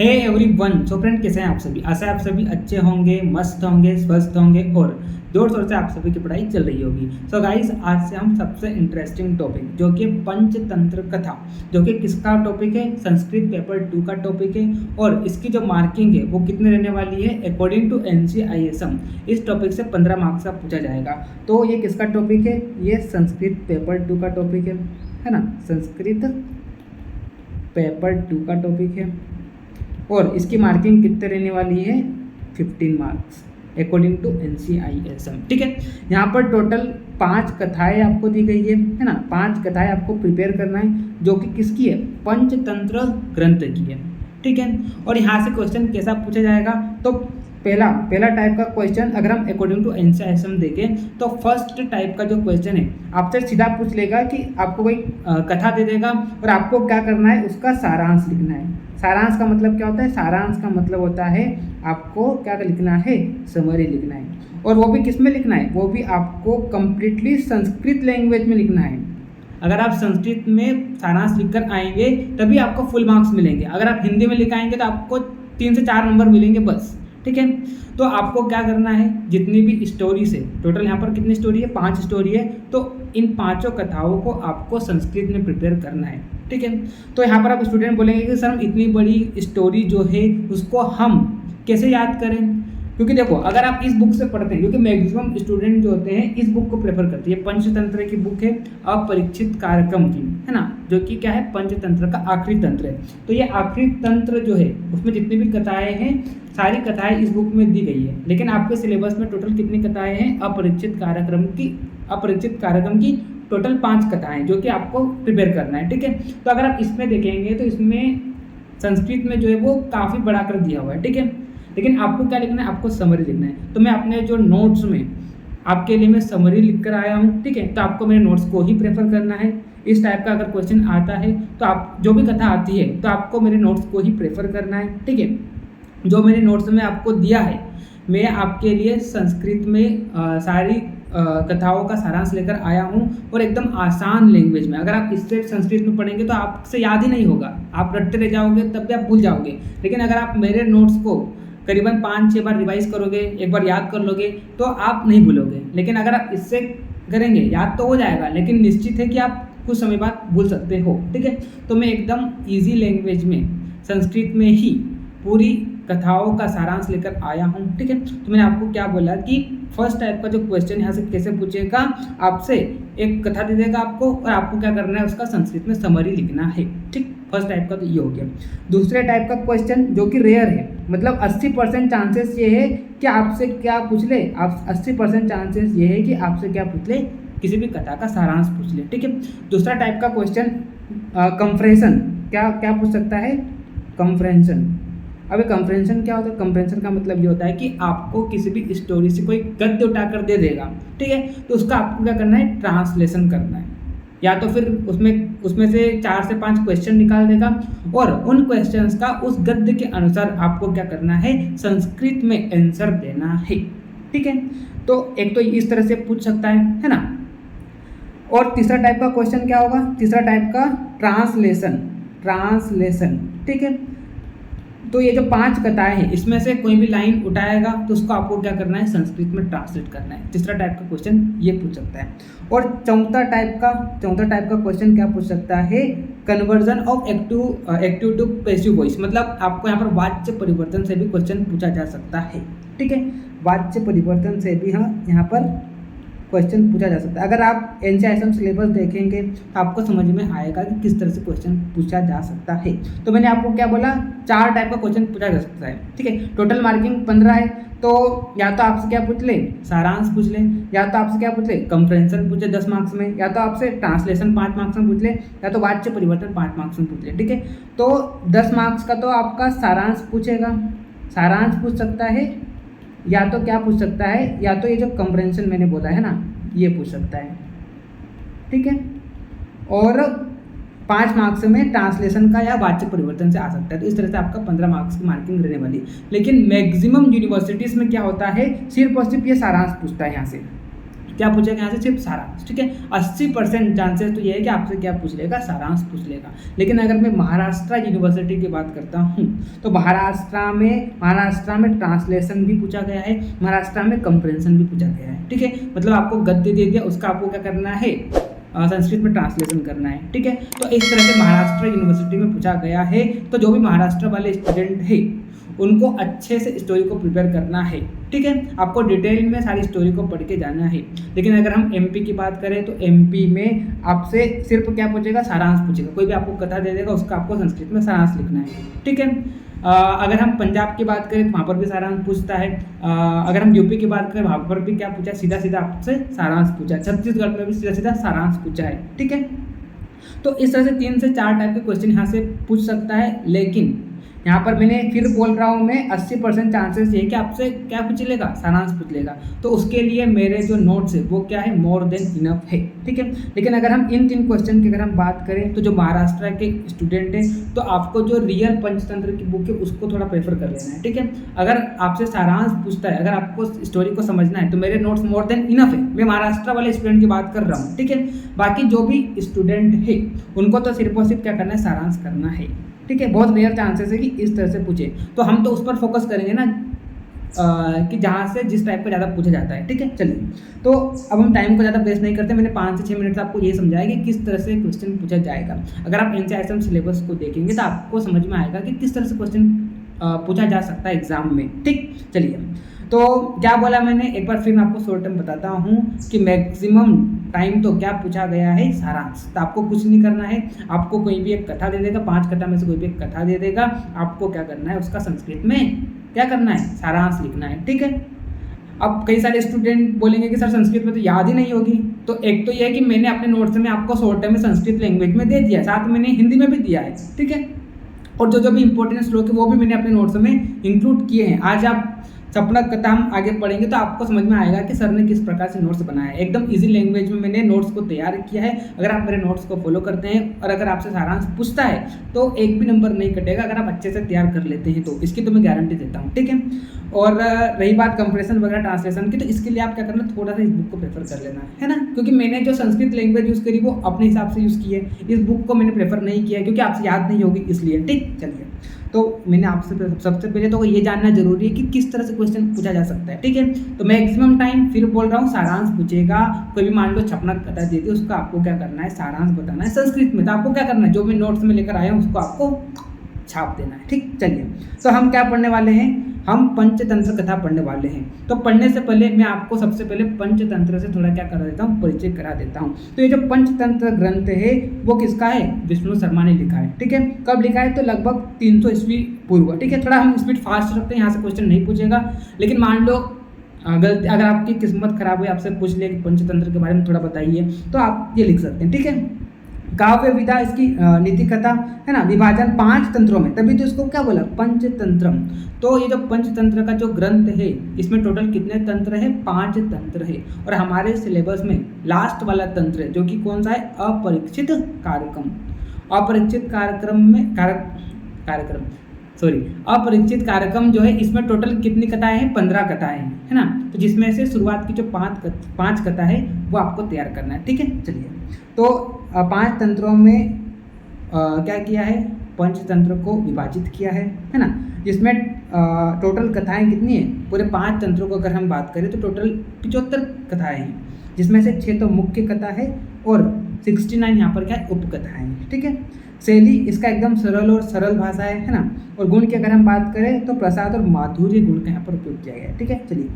Hey everyone. So friend, कैसे हैं आप सभी? आशा है आप सभी अच्छे होंगे, मस्त होंगे, स्वस्थ होंगे और जोर शोर से आप सभी की पढ़ाई चल रही होगी। सो गाइस, आज से हम सबसे इंटरेस्टिंग टॉपिक जो कि पंचतंत्र कथा, जो कि किसका टॉपिक है? संस्कृत पेपर 2 का टॉपिक है। और इसकी जो मार्किंग है वो कितने रहने वाली है? अकॉर्डिंग टू NCISM इस टॉपिक से 15 मार्क्स का पूछा जाएगा। तो ये किसका टॉपिक है? ये संस्कृत पेपर 2 का टॉपिक है ना। संस्कृत पेपर 2 का टॉपिक है और इसकी मार्किंग कितने रहने वाली है? 15 मार्क्स अकॉर्डिंग टू NCISM। ठीक है, यहाँ पर टोटल 5 कथाएं आपको दी गई है ना। 5 कथाएं आपको प्रिपेयर करना है, जो कि किसकी है? पंचतंत्र ग्रंथ की है। ठीक है, और यहाँ से क्वेश्चन कैसा पूछा जाएगा? तो पहला टाइप का क्वेश्चन अगर हम अकॉर्डिंग टू NCISM देखें तो फर्स्ट टाइप का जो क्वेश्चन है आपसे सीधा पूछ लेगा कि आपको कोई कथा दे देगा और आपको क्या करना है? उसका सारांश लिखना है। सारांश का मतलब क्या होता है? सारांश का मतलब होता है आपको क्या लिखना है? समरी लिखना है। और वो भी किस में लिखना है? वो भी आपको कंप्लीटली संस्कृत लैंग्वेज में लिखना है। अगर आप संस्कृत में सारांश लिखकर आएंगे तभी आपको फुल मार्क्स मिलेंगे। अगर आप हिंदी में लिख आएंगे तो आपको 3 से 4 नंबर मिलेंगे बस। ठीक है, तो आपको क्या करना है? जितनी भी स्टोरीज है, टोटल यहाँ पर कितनी स्टोरी है? 5 स्टोरी है। तो इन 5 कथाओं को आपको संस्कृत में प्रिपेयर करना है। ठीक है, तो यहाँ पर आप स्टूडेंट बोलेंगे कि सर हम इतनी बड़ी स्टोरी जो है उसको हम कैसे याद करें? क्योंकि देखो, अगर आप इस बुक से पढ़ते हैं, क्योंकि मैक्सिमम स्टूडेंट जो होते हैं इस बुक को प्रेफर करते हैं। पंचतंत्र की बुक है, अपरीक्षित कारकम की, है ना, जो कि क्या है? पंचतंत्र का आखिरी तंत्र है। तो ये आखिरी तंत्र जो है उसमें जितनी भी कथाएं हैं सारी कथाएं इस बुक में दी गई है। लेकिन आपके सिलेबस में टोटल कितनी कथाएं हैं? अपरिचित कार्यक्रम की टोटल 5 कथाएं जो कि आपको प्रिपेयर करना है। ठीक है, तो अगर आप इसमें देखेंगे तो इसमें संस्कृत में जो है वो काफ़ी बड़ा कर दिया हुआ है। ठीक है, लेकिन आपको क्या लिखना है? आपको समरी लिखना है। तो मैं अपने जो नोट्स में आपके लिए मैं समरी लिख कर आया हूँ। ठीक है, तो आपको मेरे नोट्स को ही प्रेफर करना है। इस टाइप का अगर क्वेश्चन आता है तो आप जो भी कथा आती है तो आपको मेरे नोट्स को ही प्रेफर करना है। ठीक है, जो मेरे नोट्स में आपको दिया है मैं आपके लिए संस्कृत में सारी कथाओं का सारांश लेकर आया हूँ और एकदम आसान लैंग्वेज में। अगर आप इससे संस्कृत में पढ़ेंगे तो आपसे याद ही नहीं होगा, आप रटते रह जाओगे, तब भी आप भूल जाओगे। लेकिन अगर आप मेरे नोट्स को करीबन 5-6 बार रिवाइज करोगे, एक बार याद कर लोगे, तो आप नहीं भूलोगे। लेकिन अगर आप इससे करेंगे याद तो हो जाएगा, लेकिन निश्चित है कि आप कुछ समय बाद भूल सकते हो। ठीक है, तो मैं एकदम ईजी लैंग्वेज में संस्कृत में ही पूरी कथाओं का सारांश लेकर आया हूँ। ठीक है, तो मैंने आपको क्या बोला कि फर्स्ट टाइप का जो क्वेश्चन यहाँ से कैसे पूछेगा? आपसे एक कथा दे देगा आपको और आपको क्या करना है? उसका संस्कृत में समरी लिखना है। ठीक, फर्स्ट टाइप का तो ये हो गया। दूसरे टाइप का क्वेश्चन जो कि रेयर है, मतलब 80% चांसेस ये है कि आपसे क्या पूछ ले? आप 80% चांसेस ये है कि आपसे क्या पूछ ले? किसी भी कथा का सारांश पूछ ले। ठीक है, दूसरा टाइप का क्वेश्चन कंप्रेशन, क्या पूछ सकता है? कंप्रेंशन। अभी कंप्रेंशन क्या होता है? कंप्रेंशन का मतलब ये होता है कि आपको किसी भी स्टोरी से कोई गद्य उठाकर दे देगा। ठीक है, तो उसका आपको क्या करना है? ट्रांसलेशन करना है। या तो फिर उसमें से 4 से 5 क्वेश्चन निकाल देगा और उन क्वेश्चंस का उस गद्य के अनुसार आपको क्या करना है? संस्कृत में आंसर देना है। ठीक है, तो एक तो इस तरह से पूछ सकता है ना। और तीसरा टाइप का क्वेश्चन क्या होगा? तीसरा टाइप का ट्रांसलेशन। ठीक है, तो ये जो 5 कथाएं हैं इसमें से कोई भी लाइन उठाएगा तो उसको आपको क्या करना है? संस्कृत में ट्रांसलेट करना है। तीसरा टाइप का क्वेश्चन ये पूछ सकता है। और चौथा टाइप का क्वेश्चन क्या पूछ सकता है? Conversion of active to passive voice, मतलब आपको यहाँ पर वाच्य परिवर्तन से भी क्वेश्चन पूछा जा सकता है। ठीक है, वाच्य परिवर्तन से भी यहाँ पर क्वेश्चन पूछा जा सकता है। अगर आप NCISM सिलेबस देखेंगे तो आपको समझ में आएगा कि किस तरह से क्वेश्चन पूछा जा सकता है। तो मैंने आपको क्या बोला? 4 टाइप का क्वेश्चन पूछा जा सकता है। ठीक है, टोटल मार्किंग 15 है। तो या तो आपसे क्या पूछ ले? सारांश पूछ ले, या तो आपसे क्या पूछ ले? कंप्रेंशन पूछ ले 10 मार्क्स में, या तो आपसे ट्रांसलेशन 5 मार्क्स में पूछ ले, या तो वाच्य परिवर्तन 5 मार्क्स में पूछ ले। ठीक है, तो 10 मार्क्स का तो आपका सारांश पूछेगा, सारांश पूछ सकता है, या तो क्या पूछ सकता है? या तो ये जो कंप्रेंशन मैंने बोला है ना ये पूछ सकता है। ठीक है, और 5 मार्क्स में ट्रांसलेशन का या वाच्य परिवर्तन से आ सकता है। तो इस तरह से आपका 15 मार्क्स की मार्किंग रहने वाली। लेकिन मैक्सिमम यूनिवर्सिटीज़ में क्या होता है? सिर्फ और सिर्फ ये सारांश पूछता है यहाँ से। क्या पूछेगा यहाँ से, सिर्फ सारांश, ठीक है। 80% चांसेस तो ये है कि आपसे क्या पूछ लेगा, सारांश पूछ लेगा। लेकिन अगर मैं महाराष्ट्र यूनिवर्सिटी की बात करता हूँ तो महाराष्ट्र में ट्रांसलेशन भी पूछा गया है, महाराष्ट्र में कंप्रेंशन भी पूछा गया है, ठीक है। मतलब आपको गद्य दे दिया, उसका आपको क्या करना है, संस्कृत में ट्रांसलेशन करना है, ठीक है। तो इस तरह से महाराष्ट्र यूनिवर्सिटी में पूछा गया है। तो जो भी महाराष्ट्र वाले स्टूडेंट है उनको अच्छे से स्टोरी को प्रिपेयर करना है, ठीक है। आपको डिटेल में सारी स्टोरी को पढ़ के जाना है। लेकिन अगर हम एमपी की बात करें तो एमपी में आपसे सिर्फ क्या पूछेगा, सारांश पूछेगा। कोई भी आपको कथा दे देगा, उसका आपको संस्कृत में सारांश लिखना है, ठीक है। अगर हम पंजाब की बात करें तो वहाँ पर भी सारांश पूछता है। अगर हम यूपी की बात करें वहाँ पर भी क्या पूछा, सीधा सीधा आपसे सारांश पूछा है। छत्तीसगढ़ में भी सीधा सीधा सारांश पूछा है, ठीक है। तो इस तरह से 3 से 4 टाइप के क्वेश्चन यहाँ से पूछ सकता है। लेकिन यहाँ पर मैंने फिर बोल रहा हूँ मैं, 80% चांसेस ये कि आपसे क्या पूछ लेगा, सारांश पूछ लेगा। तो उसके लिए मेरे जो नोट्स है वो क्या है, मोर देन इनफ है, ठीक है। लेकिन अगर हम इन 3 क्वेश्चन की अगर हम बात करें तो जो महाराष्ट्र के स्टूडेंट हैं तो आपको जो रियल पंचतंत्र की बुक है उसको थोड़ा प्रेफर कर लेना है, ठीक है। अगर आपसे सारांश पूछता है, अगर आपको स्टोरी को समझना है तो मेरे नोट्स मोर देन इनफ है। मैं महाराष्ट्र वाले स्टूडेंट की बात कर रहा हूँ, ठीक है। बाकी जो भी स्टूडेंट है उनको तो सिर्फ और सिर्फ क्या करना है, सारांश करना है, ठीक है। बहुत रेयर चांसेस है कि इस तरह से पूछे, तो हम तो उस पर फोकस करेंगे ना कि जहाँ से जिस टाइप का ज़्यादा पूछा जाता है, ठीक है। चलिए, तो अब हम टाइम को ज़्यादा वेस्ट नहीं करते। मैंने 5 से 6 मिनट से आपको ये समझाया कि किस तरह से क्वेश्चन पूछा जाएगा। अगर आप एनसीईआरटी सिलेबस को देखेंगे तो आपको समझ में आएगा कि किस तरह से क्वेश्चन पूछा जा सकता है एग्जाम में, ठीक। चलिए, तो क्या बोला मैंने, एक बार फिर मैं आपको शॉर्ट टर्म बताता हूँ कि मैक्सिमम टाइम तो क्या पूछा गया है, सारांश। तो आपको कुछ नहीं करना है, आपको कोई भी एक कथा दे देगा, 5 कथा में से कोई भी एक कथा दे देगा, आपको क्या करना है, उसका संस्कृत में क्या करना है, सारांश लिखना है, ठीक है। अब कई सारे स्टूडेंट बोलेंगे कि सर संस्कृत में तो याद ही नहीं होगी। तो एक तो यह है कि मैंने अपने नोट्स में आपको शॉर्ट टर्म में संस्कृत लैंग्वेज में दे दिया, साथ में मैंने हिंदी में भी दिया है, ठीक है। और जो भी इंपॉर्टेंट श्लोक है वो भी मैंने अपने नोट्स में इंक्लूड किए हैं। आज आप सपना कथा हम आगे पढ़ेंगे तो आपको समझ में आएगा कि सर ने किस प्रकार से नोट्स बनाया है। एकदम इजी लैंग्वेज में मैंने नोट्स को तैयार किया है। अगर आप मेरे नोट्स को फॉलो करते हैं और अगर आपसे सारांश पूछता है तो एक भी नंबर नहीं कटेगा, अगर आप अच्छे से तैयार कर लेते हैं तो। इसकी तो मैं गारंटी देता हूँ, ठीक है। और रही बात कंप्रेशन वगैरह ट्रांसलेशन की, तो इसके लिए आप क्या करना, थोड़ा सा इस बुक को प्रेफर कर लेना है ना, क्योंकि मैंने जो संस्कृत लैंग्वेज यूज़ करी वो अपने हिसाब से यूज़ की है। इस बुक को मैंने प्रेफर नहीं किया क्योंकि आपसे याद नहीं होगी इसलिए, ठीक। चलिए, तो मैंने आपसे सबसे पहले तो ये जानना जरूरी है कि किस तरह से क्वेश्चन पूछा जा सकता है, ठीक है। तो मैक्सिमम टाइम फिर बोल रहा हूँ सारांश पूछेगा। कोई भी मान लो छपना कथा देती है, उसका आपको क्या करना है, सारांश बताना है संस्कृत में। तो आपको क्या करना है, जो भी नोट्स में लेकर आया हूँ उसको आपको छाप देना है, ठीक। चलिए, तो हम क्या पढ़ने वाले हैं, हम पंचतंत्र कथा पढ़ने वाले हैं। तो पढ़ने से पहले मैं आपको सबसे पहले पंचतंत्र से थोड़ा क्या करा देता हूँ, परिचय करा देता हूँ। तो ये जो पंचतंत्र ग्रंथ है वो किसका है, विष्णु शर्मा ने लिखा है, ठीक है। कब लिखा है, तो लगभग 300 ईस्वी पूर्व, ठीक है। थोड़ा हम स्पीड फास्ट रखते हैं, यहाँ से क्वेश्चन नहीं पूछेगा। लेकिन मान लो गलती, अगर आपकी किस्मत खराब हुई, आपसे पूछ ले कि पंचतंत्र के बारे में थोड़ा बताइए, तो आप ये लिख सकते हैं, ठीक है। काव्य विधा इसकी नीति कथा है ना, विभाजन 5 तंत्रों में, तभी तो इसको क्या बोला, पंचतंत्रम। तो ये जो पंचतंत्र का जो ग्रंथ है इसमें टोटल कितने तंत्र है, 5 तंत्र है। और हमारे सिलेबस में लास्ट वाला तंत्र है जो कि कौन सा है, अपरीक्षित कार्यक्रम। अपरीक्षित अपरीक्षित कार्यक्रम जो है, इसमें टोटल कितनी कथाएं हैं, 15 कथाएं हैं, है ना। तो जिसमें से शुरुआत की जो 5 कथा है वो आपको तैयार करना है, ठीक है। चलिए, तो 5 तंत्रों में क्या किया है, पंचतंत्र को विभाजित किया है ना। जिसमें टोटल कथाएं कितनी है, पूरे 5 तंत्रों को अगर हम बात करें तो टोटल 75 कथाएं हैं, जिसमें से 6 तो मुख्य कथा है और 69 यहाँ पर क्या है, उपकथाएं हैं, ठीक है। शैली इसका एकदम सरल भाषा है ना। और गुण की अगर हम बात करें तो प्रसाद और माधुर्य गुण का यहाँ पर उपयोग किया गया है, ठीक है। चलिए,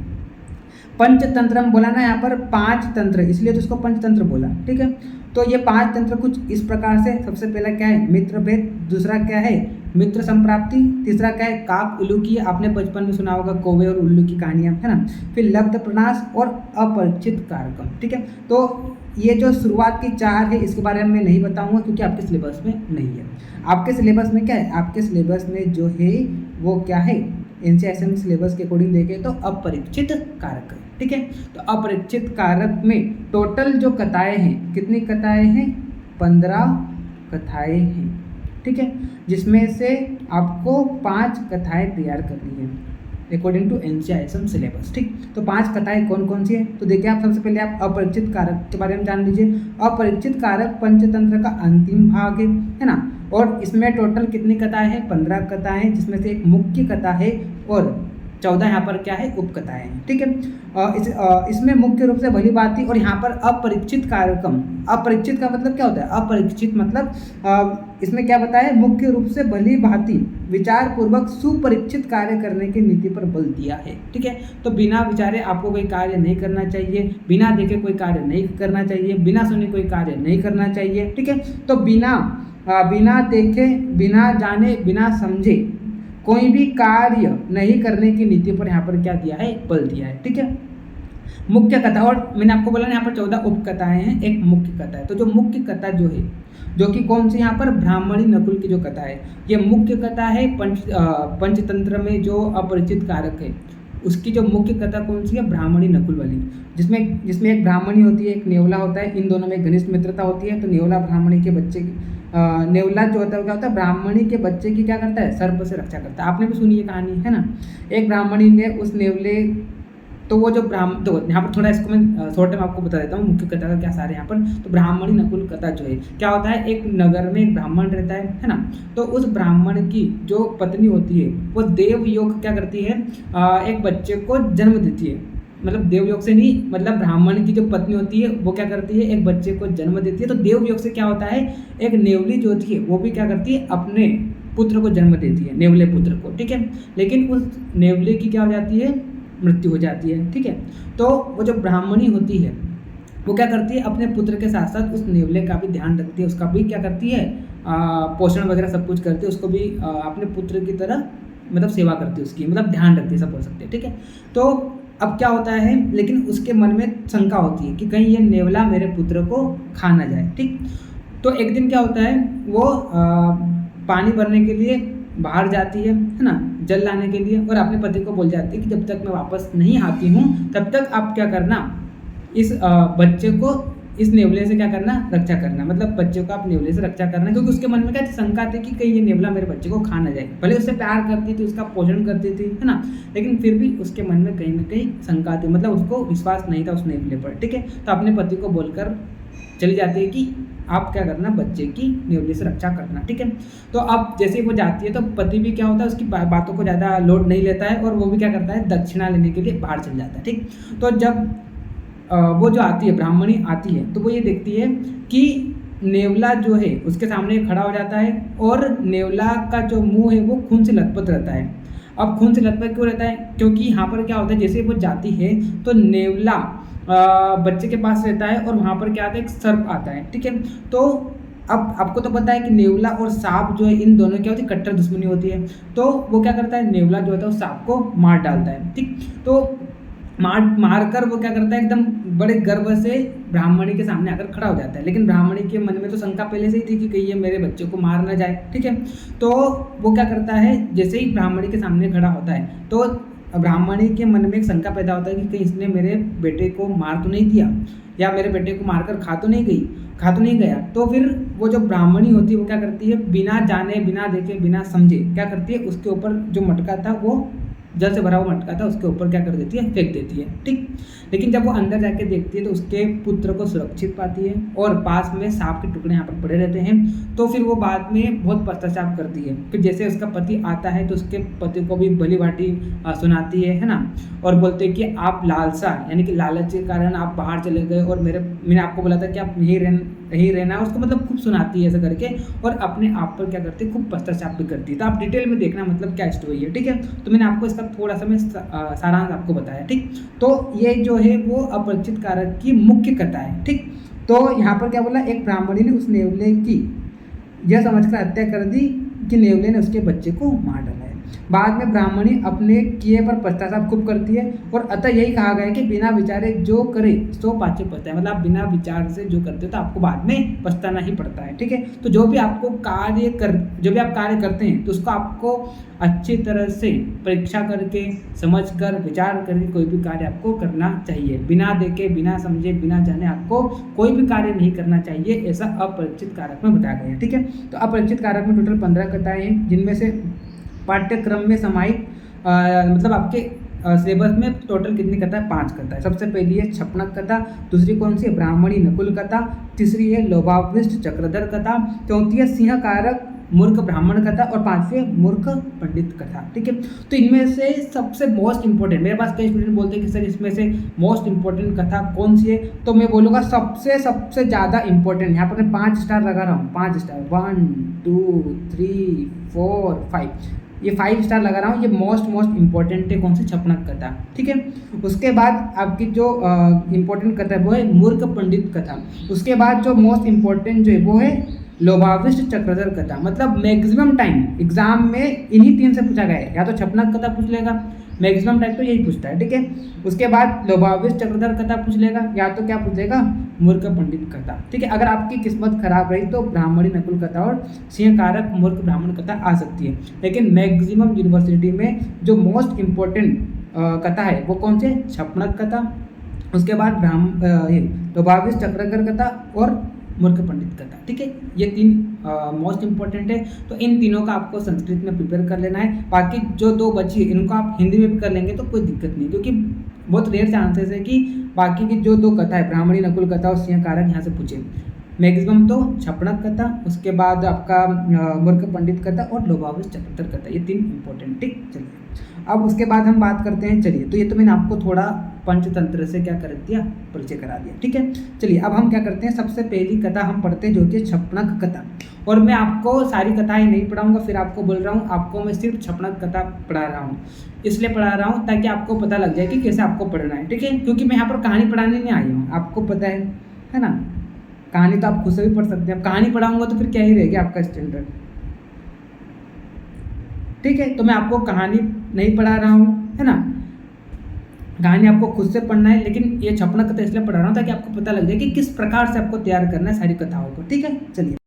पंचतंत्र हम बोला ना, यहाँ पर 5 तंत्र, इसलिए तो इसको पंचतंत्र बोला, ठीक है। तो ये 5 तंत्र कुछ इस प्रकार से, सबसे पहला क्या है, मित्र भेद, दूसरा क्या है, मित्र संप्राप्ति, तीसरा क्या है, काक उल्लू की, आपने बचपन में सुना होगा कौवे और उल्लू की कहानियाँ, है ना। फिर लब्ध प्रणाश और अपरिचित कारकम, ठीक है। तो ये जो शुरुआत की 4 है इसके बारे में मैं नहीं बताऊंगा क्योंकि आपके सिलेबस में नहीं है। आपके सिलेबस में क्या है, आपके सिलेबस में जो है वो क्या है, एनसीईआरटी सिलेबस के अकॉर्डिंग देखें तो अपरिचित कारक है, ठीक है। तो अपरिचित कारक में टोटल जो कथाएं हैं, कितनी कथाएं हैं, 15 कथाएं हैं, ठीक है। जिसमें से आपको 5 कथाएं तैयार करनी है, अकॉर्डिंग टू NCISM सिलेबस। ठीक, तो 5 कथाएं कौन कौन सी है? तो देखिए, आप सबसे पहले आप अपरिचित कारक के बारे में जान लीजिए। अपरिचित कारक पंचतंत्र का अंतिम भाग है ना, और इसमें टोटल कितनी कथाएं हैं? 15 कथाएं हैं, जिसमें से एक मुख्य कथा है और 14 यहाँ पर क्या है? उपकथाएं हैं। ठीक है, इसमें मुख्य रूप से भली भांति, और यहाँ पर अपरिचित कारकम, अपरिचित का मतलब क्या होता है? अपरिचित मतलब इसमें क्या बताया? मुख्य रूप से भली भांति विचार पूर्वक सुपरिचित कार्य करने की नीति पर बल दिया है। ठीक है, तो बिना विचारे आपको कोई कार्य नहीं करना चाहिए, बिना देखे कोई कार्य नहीं करना चाहिए, बिना सुने कोई कार्य नहीं करना चाहिए। ठीक है, तो बिना देखे, बिना जाने, बिना समझे कोई भी कार्य नहीं करने की नीति पर यहाँ पर क्या दिया है? बल दिया है। ठीक है, मुख्य कथा, और मैंने आपको बोला ना यहाँ पर 14 उपकथाएं हैं, एक मुख्य कथा है। तो जो मुख्य कथा जो है, जो कि कौन सी? यहाँ पर ब्राह्मणी नकुल की जो कथा है, ये मुख्य कथा है। पंचतंत्र में जो अपरिचित कारक है, उसकी जो मुख्य कथा कौन सी है? ब्राह्मणी नकुल वाली, जिसमें एक ब्राह्मणी होती है, एक नेवला होता है। इन दोनों में घनिष्ठ मित्रता होती है। तो नेवला ब्राह्मणी के बच्चे की नेवला जो होता है क्या होता है? ब्राह्मणी के बच्चे की क्या करता है? सर्प से रक्षा करता है। आपने भी सुनी ये कहानी, है ना। एक ब्राह्मणी ने उस नेवले, तो वो जो तो यहाँ पर थोड़ा इसको मैं शॉर्ट में आपको बता देता हूँ मुख्य कथा का क्या सारे यहाँ पर। तो ब्राह्मणी नकुल कथा जो है, क्या होता है? एक नगर में एक ब्राह्मण रहता है ना। तो उस ब्राह्मण की जो पत्नी होती है, वो देवयोग क्या करती है? एक बच्चे को जन्म देती है। मतलब देवयोग से नहीं, मतलब ब्राह्मण की जो पत्नी होती है वो क्या करती है? एक बच्चे को जन्म देती है। तो देवयोग से क्या होता है? एक नेवली जो होती है वो भी क्या करती है? अपने पुत्र को जन्म देती है, नेवले पुत्र को। ठीक है, लेकिन उस नेवले की क्या हो जाती है? मृत्यु हो जाती है। ठीक है, तो वो जो ब्राह्मणी होती है वो क्या करती है? अपने पुत्र के साथ साथ उस नेवले का भी ध्यान रखती है, उसका भी क्या करती है? पोषण वगैरह सब कुछ करती है, उसको भी अपने पुत्र की तरह मतलब सेवा करती है, उसकी मतलब ध्यान रखती है, सब बोल सकते हैं। ठीक है, तो अब क्या होता है? लेकिन उसके मन में शंका होती है कि कहीं ये नेवला मेरे पुत्र को खा ना जाए। ठीक, तो एक दिन क्या होता है? वो पानी भरने के लिए बाहर जाती है ना, जल लाने के लिए, और अपने पति को बोल जाती है कि जब तक मैं वापस नहीं आती हूँ तब तक आप क्या करना? इस बच्चे को, इस नेवले से क्या करना? रक्षा करना। मतलब बच्चे को आप नेवले से रक्षा करना, क्योंकि उसके मन में क्या शंका थी कि कहीं ये नेवला मेरे बच्चे को खा ना जाए। भले उससे प्यार करती थी, उसका पोषण करती थी, है ना, लेकिन फिर भी उसके मन में कहीं ना कहीं शंका थी, मतलब उसको विश्वास नहीं था उस नेवले पर। ठीक है, तो अपने पति को बोलकर चली जाती है कि आप क्या करना? बच्चे की नेवले से रक्षा करना। ठीक है, तो अब जैसे ही वो जाती है तो पति भी क्या होता है? उसकी बातों को ज़्यादा लोड नहीं लेता है, और वो भी क्या करता है? दक्षिणा लेने के लिए बाहर चल जाता है। ठीक, तो जब वो जो आती है, ब्राह्मणी आती है, तो वो ये देखती है कि नेवला जो है उसके सामने खड़ा हो जाता है, और नेवला का जो मुंह है वो खून से लथपथ रहता है। अब खून से लथपथ क्यों रहता है? क्योंकि यहाँ पर क्या होता है? जैसे वो जाती है तो नेवला बच्चे के पास रहता है, और वहाँ पर क्या आता है? एक सर्प आता है। ठीक है, तो अब आपको तो पता है कि नेवला और सांप जो है, इन दोनों क्या होती है? कट्टर दुश्मनी होती है। तो वो क्या करता है? नेवला जो होता है उस सांप को मार डालता है। ठीक, तो मार कर वो क्या करता है? एकदम बड़े गर्व से ब्राह्मणी के सामने आकर खड़ा हो जाता है। लेकिन ब्राह्मणी के मन में तो शंका पहले से ही थी कि कहीं ये मेरे बच्चे को मार ना जाए। ठीक है, तो वो क्या करता है? जैसे ही ब्राह्मणी के सामने खड़ा होता है तो ब्राह्मणी के मन में एक शंका पैदा होता है कि कहीं इसने मेरे बेटे को मार तो नहीं दिया, या मेरे बेटे को मारकर खा तो नहीं गया। तो फिर वो जो ब्राह्मणी होती है वो क्या करती है? बिना जाने, बिना देखे, बिना समझे क्या करती है? उसके ऊपर जो मटका था, वो जल से भरा हुआ मटका था, उसके ऊपर क्या कर देती है? फेंक देती है। ठीक, लेकिन जब वो अंदर जाके देखती है तो उसके पुत्र को सुरक्षित पाती है, और पास में सांप के टुकड़े यहाँ पर पड़े रहते हैं। तो फिर वो बाद में बहुत पश्चाताप करती है। फिर जैसे उसका पति आता है तो उसके पति को भी भली भांति सुनाती है ना, और बोलते हैं कि आप लालसा, यानी कि लालच के कारण आप बाहर चले गए, और मैंने आपको बोला था कि आप यहीं रहना, उसको मतलब खूब सुनाती है ऐसा करके, और अपने आप पर क्या करती है? खूब पश्चाताप भी करती है। तो आप डिटेल में देखना मतलब क्या स्टोरी है। ठीक है, तो मैंने आपको इसका थोड़ा सा मैं सारांश आपको बताया। ठीक, तो ये जो है वो अपरिचित कारक की मुख्य कथा है। ठीक, तो यहाँ पर क्या बोला? एक ब्राह्मणी ने उस नेवले की यह समझकर हत्या कर दी कि नेवले ने उसके बच्चे को मार डाला है। बाद में ब्राह्मणी अपने किए पर पश्चाताप खूब करती है, और अतः यही कहा गया है कि बिना विचारे जो करे सो पाछे पछताए। मतलब आप बिना विचार से जो करते हो तो आपको बाद में पछताना ही पड़ता है। ठीक है, तो जो भी आप कार्य करते हैं तो उसको आपको अच्छी तरह से परीक्षा करके, समझकर, विचार करके कोई भी कार्य आपको करना चाहिए। बिना देखे, बिना समझे, बिना जाने आपको कोई भी कार्य नहीं करना चाहिए, ऐसा अपरिचित कारक में बताया गया है। ठीक है, तो अपरिचित कारक में टोटल 15 कथाएं हैं, जिनमें से पाठ्यक्रम में समाहित मतलब आपके सिलेबस में टोटल कितनी कथा है? 5 कथा है। सबसे पहली है छपनक कथा, दूसरी कौन सी है? ब्राह्मणी नकुल कथा, तीसरी है लोभाविष्ट चक्रधर कथा, चौथी है सिंहकारक मूर्ख ब्राह्मण कथा और पांचवी है मूर्ख पंडित कथा। ठीक है, तो इनमें से सबसे मोस्ट इंपॉर्टेंट, मेरे पास कई स्टूडेंट बोलते हैं कि सर इसमें से मोस्ट इंपॉर्टेंट कथा कौन सी है, तो मैं बोलूँगा सबसे सबसे ज़्यादा इंपॉर्टेंट, यहाँ पर मैं 5 स्टार लगा रहा हूँ, 5 स्टार, 1 2 3 4 5, ये 5 स्टार लगा रहा हूँ। ये मोस्ट इंपॉर्टेंट है, कौन सी? छपनक कथा। ठीक है, उसके बाद आपकी जो इंपॉर्टेंट कथा है वो है मूर्ख पंडित कथा। उसके बाद जो मोस्ट इंपॉर्टेंट जो है वो है लोभाविष्ट चक्रधर कथा। मतलब मैक्सिमम टाइम एग्जाम में इन्हीं 3 से पूछा गया है, या तो छपनक कथा पूछ लेगा, मैक्सिमम टाइम तो यही पूछता है। ठीक है, उसके बाद लोभाविष्ट चक्रधर कथा पूछ लेगा, या तो क्या पूछ लेगा? मूर्ख पंडित कथा। ठीक है, अगर आपकी किस्मत खराब रही तो ब्राह्मणी नकुल कथा और सिंहकारक मूर्ख ब्राह्मण कथा आ सकती है, लेकिन मैक्सिमम यूनिवर्सिटी में जो मोस्ट इम्पोर्टेंट कथा है वो कौन सी? छपनक कथा, उसके बाद लोभाविष्ट चक्रधर कथा और मूर्ख पंडित कथा। ठीक है, ये 3 मोस्ट इंपॉर्टेंट है, तो इन तीनों का आपको संस्कृत में प्रिपेयर कर लेना है। बाकी जो 2 बची है इनको आप हिंदी में भी कर लेंगे तो कोई दिक्कत नहीं, क्योंकि बहुत रेयर चांसेस है कि बाकी की जो 2 कथा है ब्राह्मणी नकुल कथा और सिंहकारक यहाँ से पूछे। मैक्सिमम तो छपनक कथा, उसके बाद आपका मूर्ख पंडित कथा और लोभाविष्ट चक्रधर कथा, ये 3 इंपॉर्टेंट। ठीक, चलिए अब उसके बाद हम बात करते हैं। चलिए, तो ये तो मैंने आपको थोड़ा पंचतंत्र से क्या कर दिया? परिचय करा दिया। ठीक है, चलिए अब हम क्या करते हैं, सबसे पहली कथा हम पढ़ते हैं जो कि छपनक कथा। और मैं आपको सारी कथाएं नहीं पढ़ाऊंगा, फिर आपको बोल रहा हूँ, आपको मैं सिर्फ छपनक कथा पढ़ा रहा हूँ, इसलिए पढ़ा रहा हूँ ताकि आपको पता लग जाए कि कैसे आपको पढ़ना है। ठीक है, क्योंकि मैं यहाँ पर कहानी पढ़ाने नहीं आई हूँ, आपको पता है ना, कहानी तो आप खुद से भी पढ़ सकते हैं। अब कहानी पढ़ाऊंगा तो फिर क्या ही रहेगा आपका स्टैंडर्ड। ठीक है, तो मैं आपको कहानी नहीं पढ़ा रहा हूँ, है ना, कहानी आपको खुद से पढ़ना है, लेकिन ये छपनक कथा इसलिए पढ़ा रहा हूँ ताकि आपको पता लग जाए कि किस प्रकार से आपको तैयार करना है सारी कथाओं को। ठीक है, चलिए